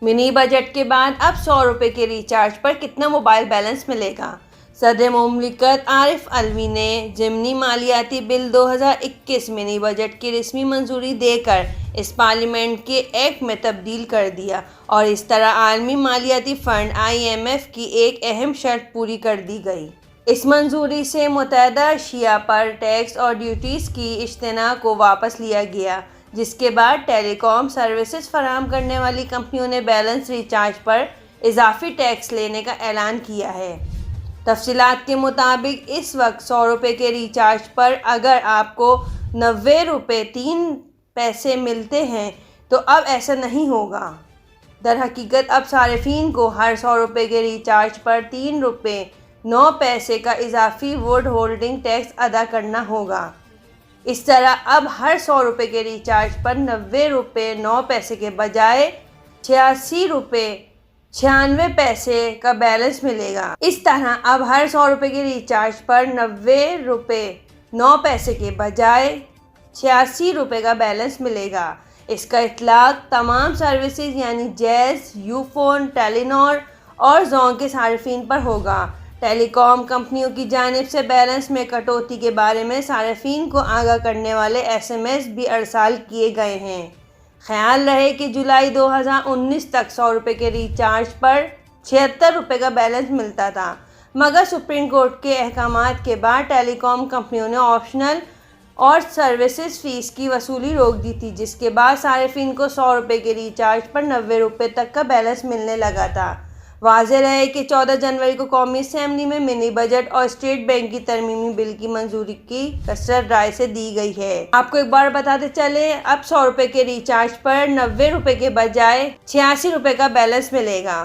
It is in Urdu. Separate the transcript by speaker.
Speaker 1: منی بجٹ کے بعد اب 100 روپے کے ریچارج پر کتنا موبائل بیلنس ملے گا؟ صدر مملکت عارف علوی نے ضمنی مالیاتی بل 2021 منی بجٹ کی رسمی منظوری دے کر اس پارلیمنٹ کے ایکٹ میں تبدیل کر دیا اور اس طرح عالمی مالیاتی فنڈ IMF کی ایک اہم شرط پوری کر دی گئی۔ اس منظوری سے متعددہ اشیاء پر ٹیکس اور ڈیوٹیز کی اجتناب کو واپس لیا گیا، جس کے بعد ٹیلی کام سروسز فراہم کرنے والی کمپنیوں نے بیلنس ریچارج پر اضافی ٹیکس لینے کا اعلان کیا ہے۔ تفصیلات کے مطابق اس وقت 100 روپے کے ریچارج پر اگر آپ کو 90 روپے 3 پیسے ملتے ہیں تو اب ایسا نہیں ہوگا۔ در حقیقت اب صارفین کو ہر 100 روپے کے ریچارج پر 3 روپے 9 پیسے کا اضافی وڈ ہولڈنگ ٹیکس ادا کرنا ہوگا۔ اس طرح اب ہر 100 روپے کے ریچارج پر 90 روپے 9 پیسے کے بجائے 86 روپے 96 پیسے کا بیلنس ملے گا۔ اس طرح اب ہر 100 روپے کے ریچارج پر 90 روپے 9 پیسے کے بجائے 86 روپے کا بیلنس ملے گا۔ اس کا اطلاق تمام سروسز یعنی جیز، یو فون، ٹیلی نار اور زونگ کے صارفین پر ہوگا۔ ٹیلی کام کمپنیوں کی جانب سے بیلنس میں کٹوتی کے بارے میں صارفین کو آگاہ کرنے والے SMS بھی ارسال کیے گئے ہیں۔ خیال رہے کہ جولائی 2019 تک 100 روپے کے ریچارج پر 76 روپے کا بیلنس ملتا تھا، مگر سپریم کورٹ کے احکامات کے بعد ٹیلی کام کمپنیوں نے آپشنل اور سروسز فیس کی وصولی روک دی تھی، جس کے بعد صارفین کو 100 روپے کے ریچارج پر 90 روپے تک کا بیلنس ملنے لگا تھا۔ واضح رہے کہ 14 جنوری کو قومی اسمبلی میں منی بجٹ اور اسٹیٹ بینک کی ترمیمی بل کی منظوری کی کثرت رائے سے دی گئی ہے۔ آپ کو ایک بار بتاتے چلے، اب 100 روپے کے ریچارج پر 90 روپے کے بجائے 86 روپے کا بیلنس ملے گا۔